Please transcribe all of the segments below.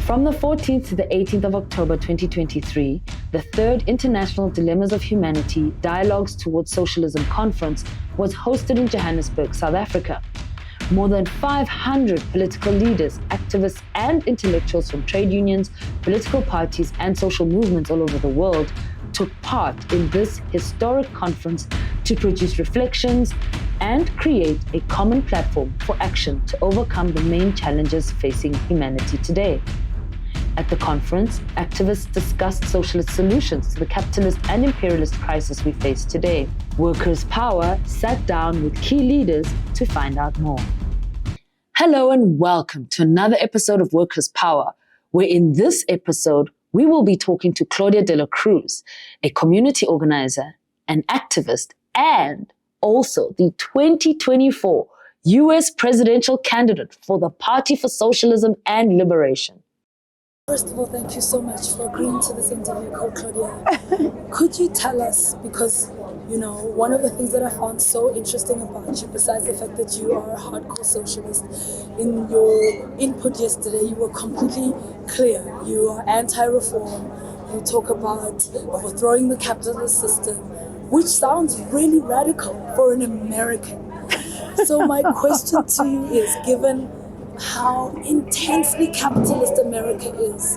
From the 14th to the 18th of October 2023, the third International Dilemmas of Humanity Dialogues Towards Socialism Conference was hosted in Johannesburg, South Africa. More than 500 political leaders, activists, and intellectuals from trade unions, political parties, and social movements all over the world took part in this historic conference to produce reflections and create a common platform for action to overcome the main challenges facing humanity today. At the conference, activists discussed socialist solutions to the capitalist and imperialist crisis we face today. Workers' Power sat down with key leaders to find out more. Hello and welcome to another episode of Workers' Power, where in this episode, we will be talking to Claudia De La Cruz, a community organizer, an activist, and also the 2024 US presidential candidate for the Party for Socialism and Liberation. First of all, thank you so much for agreeing to this interview, Claudia. Could you tell us, because, you know, one of the things that I found so interesting about you, besides the fact that you are a hardcore socialist, in your input yesterday, you were completely clear. You are anti-reform. You talk about overthrowing the capitalist system, which sounds really radical for an American. So my question to you is, given how intensely capitalist America is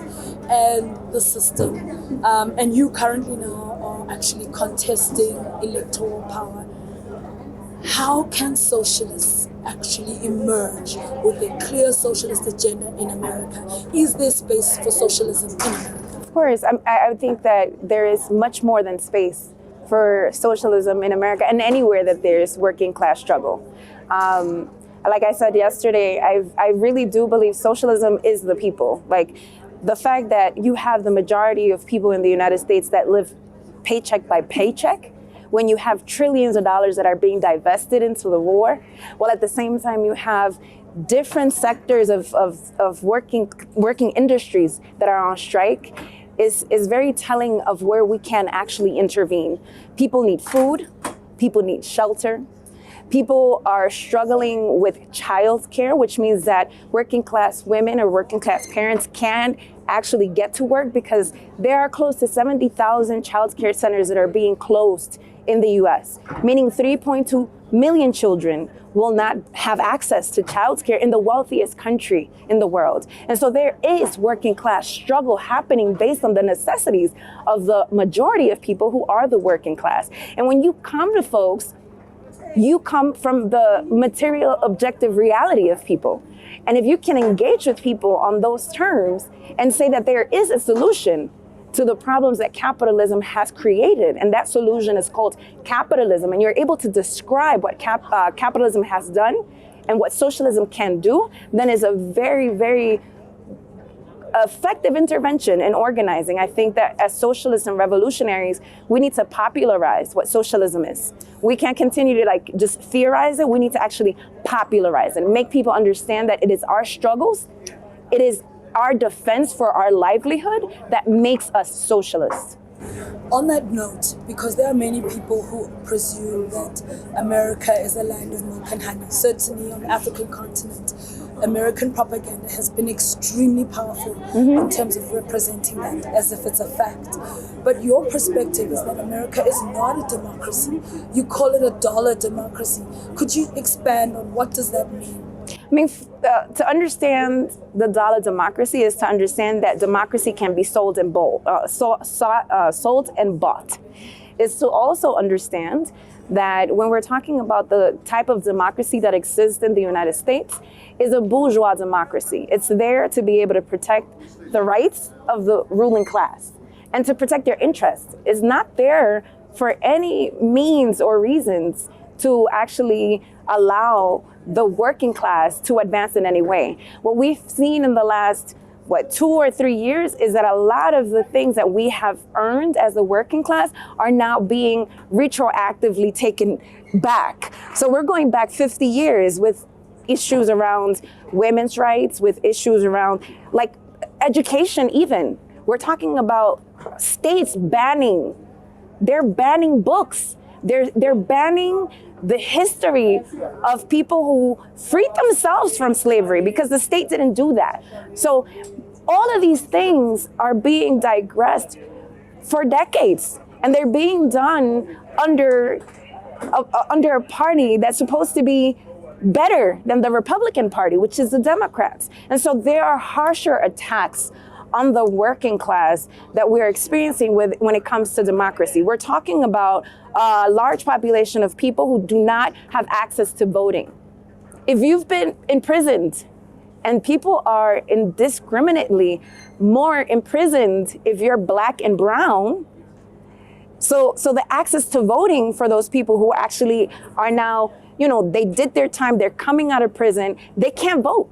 and the system, and you currently now are actually contesting electoral power, how can socialists actually emerge with a clear socialist agenda in America? Is there space for socialism in America? Of course, I think that there is much more than space for socialism in America and anywhere that there's working class struggle. Like I said yesterday, I really do believe socialism is the people. Like the fact that you have the majority of people in the United States that live paycheck by paycheck, when you have trillions of dollars that are being divested into the war, while at the same time you have different sectors of working industries that are on strike, is very telling of where we can actually intervene. People need food, people need shelter. People are struggling with childcare, which means that working class women or working class parents can actually get to work because there are close to 70,000 childcare centers that are being closed in the US, meaning 3.2 million children will not have access to childcare in the wealthiest country in the world. And so there is working class struggle happening based on the necessities of the majority of people who are the working class. And when you come to folks, you come from the material objective reality of people. And if you can engage with people on those terms and say that there is a solution to the problems that capitalism has created, and that solution is called capitalism, and you're able to describe what capitalism has done and what socialism can do, then is a very, very effective intervention in organizing. I think that as socialists and revolutionaries, we need to popularize what socialism is. We can't continue to just theorize it. We need to actually popularize it, make people understand that it is our struggles, it is our defense for our livelihood that makes us socialists. On that note, because there are many people who presume that America is a land of milk and honey, certainly on the African continent, American propaganda has been extremely powerful in terms of representing that as if it's a fact. But your perspective is that America is not a democracy. You call it a dollar democracy. Could you expand on what does that mean? I mean, to understand the dollar democracy is to understand that democracy can be sold and sold and bought. It's to also understand that when we're talking about the type of democracy that exists in the United States, is a bourgeois democracy. It's there to be able to protect the rights of the ruling class and to protect their interests. It's not there for any means or reasons to actually allow the working class to advance in any way. What we've seen in the last 2 or 3 years is that a lot of the things that we have earned as the working class are now being retroactively taken back. So we're going back 50 years with issues around women's rights, with issues around like education even. We're talking about states banning. They're banning books. They're banning the history of people who freed themselves from slavery because the state didn't do that. So all of these things are being digressed for decades, and they're being done under a party that's supposed to be better than the Republican Party, which is the Democrats. And so there are harsher attacks on the working class that we're experiencing when it comes to democracy. We're talking about a large population of people who do not have access to voting. If you've been imprisoned, and people are indiscriminately more imprisoned if you're Black and brown, so the access to voting for those people who actually are now, they did their time, they're coming out of prison, they can't vote.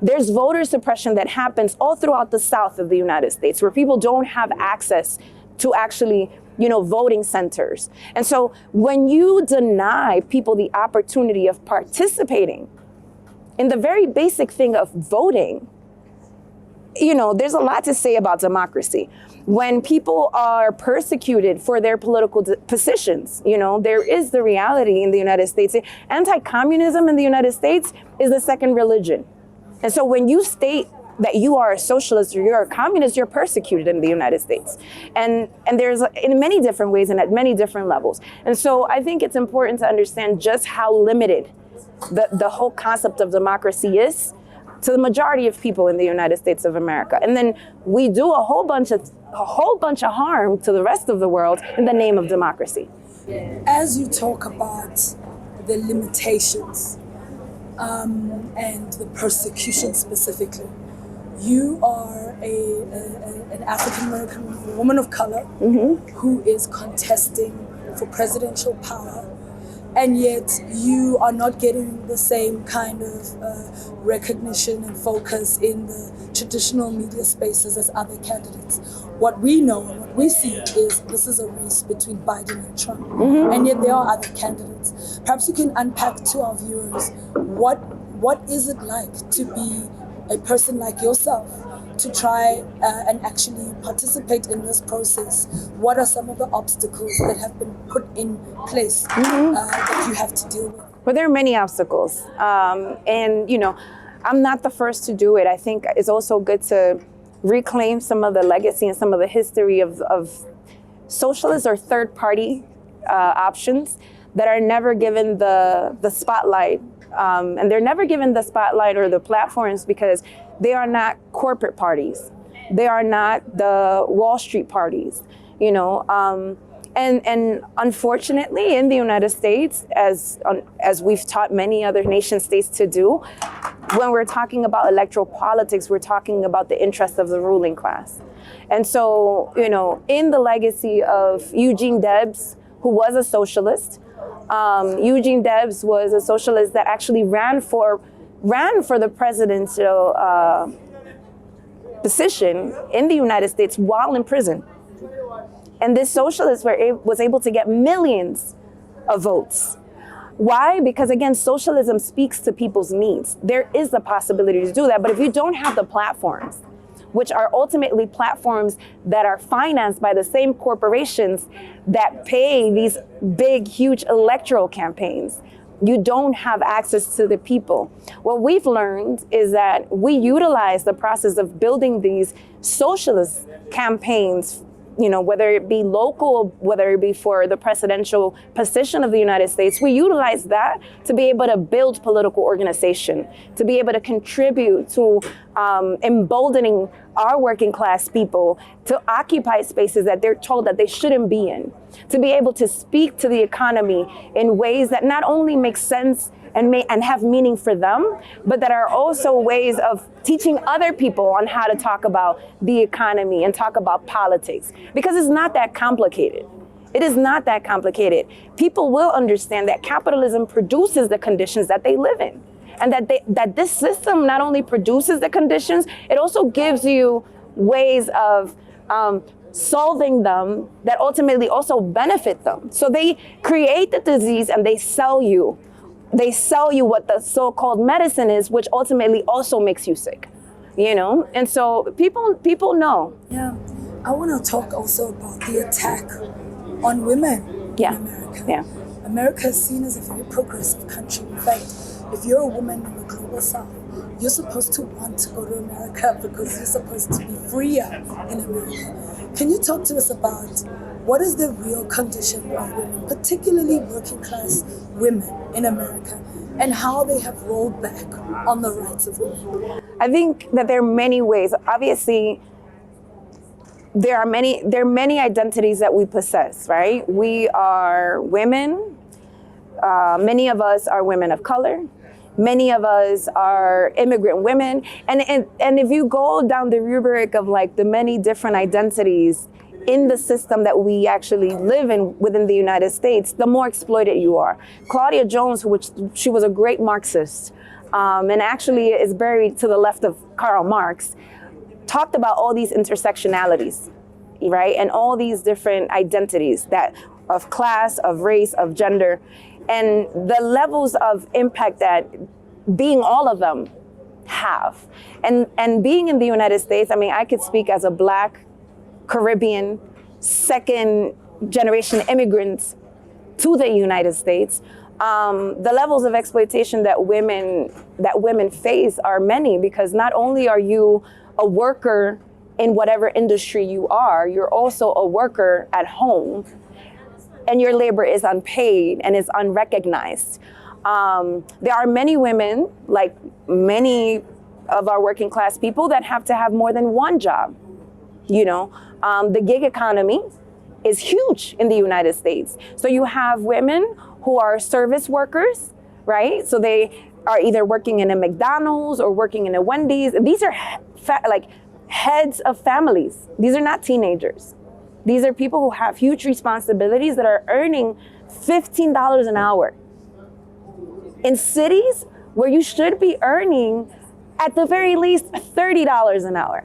There's voter suppression that happens all throughout the South of the United States where people don't have access to actually, voting centers. And so when you deny people the opportunity of participating in the very basic thing of voting, there's a lot to say about democracy. When people are persecuted for their political positions, there is the reality in the United States. Anti-communism in the United States is the second religion. And so when you state that you are a socialist or you're a communist, you're persecuted in the United States. And there's in many different ways and at many different levels. And so I think it's important to understand just how limited the whole concept of democracy is to the majority of people in the United States of America. And then we do a whole bunch of harm to the rest of the world in the name of democracy. As you talk about the limitations and the persecution specifically, you are an African American woman of color who is contesting for presidential power, and yet you are not getting the same kind of recognition and focus in the traditional media spaces as other candidates. What we know and what we see is this is a race between Biden and Trump, and yet there are other candidates. Perhaps you can unpack to our viewers what is it like to be a person like yourself, to try and actually participate in this process? What are some of the obstacles that have been put in place that you have to deal with? Well, there are many obstacles. And, I'm not the first to do it. I think it's also good to reclaim some of the legacy and some of the history of socialist or third party options that are never given the spotlight. And they're never given the spotlight or the platforms because they are not corporate parties. They are not the Wall Street parties, And unfortunately, in the United States, as we've taught many other nation states to do, when we're talking about electoral politics, we're talking about the interests of the ruling class. And so, in the legacy of Eugene Debs, who was a socialist, Eugene Debs was a socialist that actually ran for the presidential position in the United States while in prison. And this socialist was able to get millions of votes. Why? Because again, socialism speaks to people's needs. There is the possibility to do that, but if you don't have the platforms, which are ultimately platforms that are financed by the same corporations that pay these big, huge electoral campaigns, you don't have access to the people. What we've learned is that we utilize the process of building these socialist campaigns, whether it be local, whether it be for the presidential position of the United States, we utilize that to be able to build political organization, to be able to contribute to emboldening our working class people to occupy spaces that they're told that they shouldn't be in, to be able to speak to the economy in ways that not only make sense and have meaning for them, but that are also ways of teaching other people on how to talk about the economy and talk about politics. Because it's not that complicated. It is not that complicated. People will understand that capitalism produces the conditions that they live in. And that this system not only produces the conditions, it also gives you ways of solving them that ultimately also benefit them. So they create the disease and they sell you. They sell you what the so-called medicine is, which ultimately also makes you sick, you know? And so people know. Yeah. I want to talk also about the attack on women in America. Yeah. America is seen as a very progressive country. In fact, if you're a woman in the global south, you're supposed to want to go to America because you're supposed to be freer in America. Can you talk to us about what is the real condition of women, particularly working class women in America, and how they have rolled back on the rights of women? I think that there are many ways. Obviously, there are many identities that we possess, right? We are women. Many of us are women of color. Many of us are immigrant women. And if you go down the rubric of like the many different identities in the system that we actually live in within the United States, the more exploited you are. Claudia Jones, she was a great Marxist, and actually is buried to the left of Karl Marx, talked about all these intersectionalities, right? And all these different identities that of class, of race, of gender, and the levels of impact that being all of them have. And being in the United States, I mean, I could speak as a Black, Caribbean, second generation immigrants to the United States. The levels of exploitation that women face are many, because not only are you a worker in whatever industry you are, you're also a worker at home, and your labor is unpaid and is unrecognized. There are many women, like many of our working class people, that have to have more than one job. You know, the gig economy is huge in the United States. So you have women who are service workers, right? So they are either working in a McDonald's or working in a Wendy's. These are heads of families. These are not teenagers. These are people who have huge responsibilities that are earning $15 an hour in cities where you should be earning at the very least $30 an hour.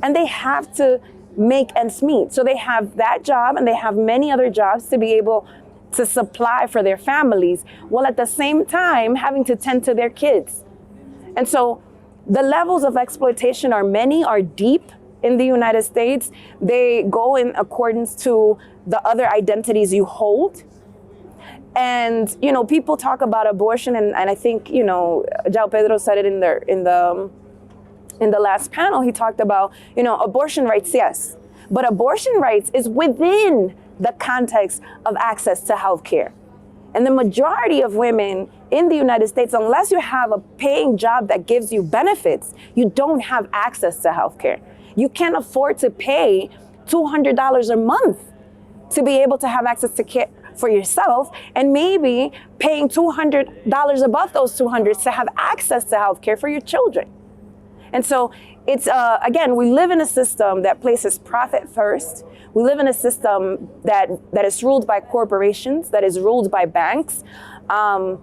And they have to make ends meet. So they have that job and they have many other jobs to be able to supply for their families, while at the same time having to tend to their kids. And so the levels of exploitation are many, are deep in the United States. They go in accordance to the other identities you hold. And, you know, people talk about abortion, and I think, you know, João Pedro said it in the last panel. He talked about, you know, abortion rights, yes, but abortion rights is within the context of access to healthcare. And the majority of women in the United States, unless you have a paying job that gives you benefits, you don't have access to healthcare. You can't afford to pay $200 a month to be able to have access to care for yourself, and maybe paying $200 above those $200 to have access to healthcare for your children. And so it's, again, we live in a system that places profit first. We live in a system that is ruled by corporations, that is ruled by banks. The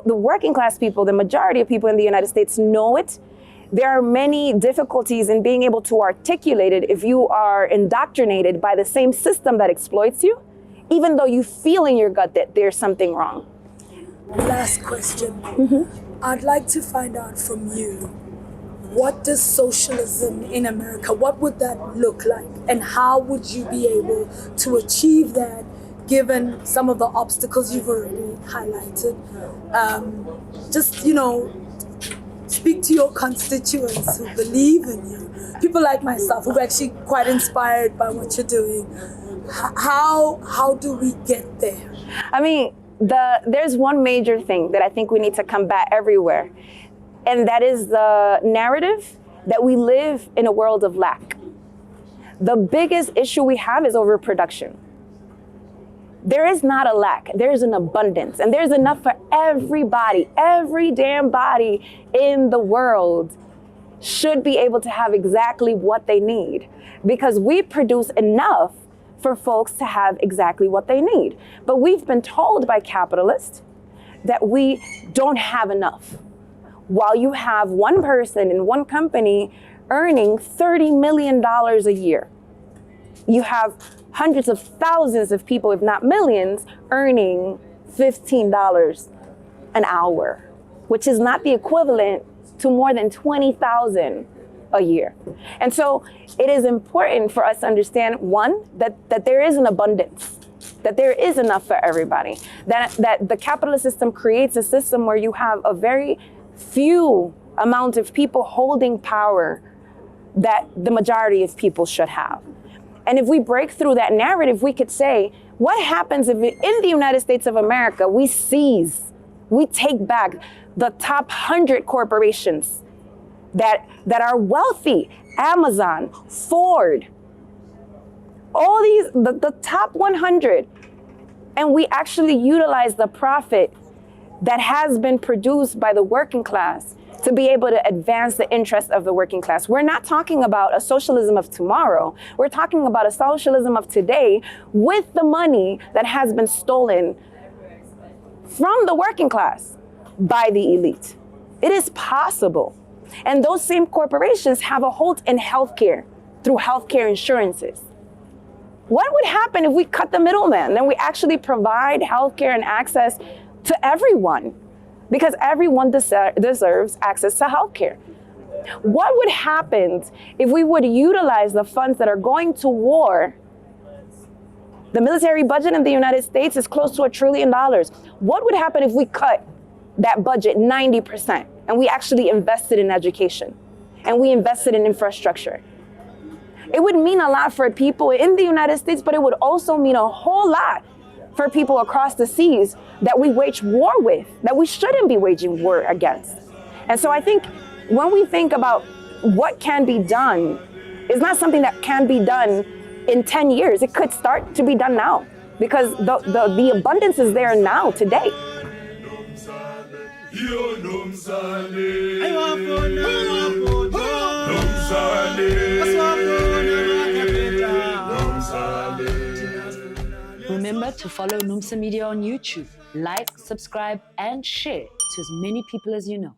working class people, the majority of people in the United States know it. There are many difficulties in being able to articulate it if you are indoctrinated by the same system that exploits you, even though you feel in your gut that there's something wrong. Last question. I'd like to find out from you, what does socialism in America, what would that look like? And how would you be able to achieve that, given some of the obstacles you've already highlighted? Just, you know, speak to your constituents who believe in you. People like myself who are actually quite inspired by what you're doing. How do we get there? I mean, there's one major thing that I think we need to combat everywhere, and that is the narrative that we live in a world of lack. The biggest issue we have is overproduction. There is not a lack, there's an abundance, and there's enough for everybody. Every damn body in the world should be able to have exactly what they need, because we produce enough for folks to have exactly what they need. But we've been told by capitalists that we don't have enough. While you have one person in one company earning $30 million a year, you have hundreds of thousands of people, if not millions, earning $15 an hour, which is not the equivalent to more than 20,000 a year. And so it is important for us to understand, one, that there is an abundance, that there is enough for everybody, that the capitalist system creates a system where you have a very few amount of people holding power that the majority of people should have. And if we break through that narrative, we could say, what happens if in the United States of America, we take back the top 100 corporations that are wealthy, Amazon, Ford, all these, the top 100, and we actually utilize the profit that has been produced by the working class to be able to advance the interests of the working class. We're not talking about a socialism of tomorrow. We're talking about a socialism of today with the money that has been stolen from the working class by the elite. It is possible. And those same corporations have a hold in healthcare through healthcare insurances. What would happen if we cut the middleman and we actually provide healthcare and access to everyone? Because everyone deserves access to healthcare. What would happen if we would utilize the funds that are going to war? The military budget in the United States is close to $1 trillion. What would happen if we cut that budget 90% and we actually invested in education and we invested in infrastructure? It would mean a lot for people in the United States, but it would also mean a whole lot for people across the seas that we wage war with, that we shouldn't be waging war against. And so I think when we think about what can be done, it's not something that can be done in 10 years. It could start to be done now because the abundance is there now, today. Remember to follow NUMSA Media on YouTube, like, subscribe, and share to as many people as you know.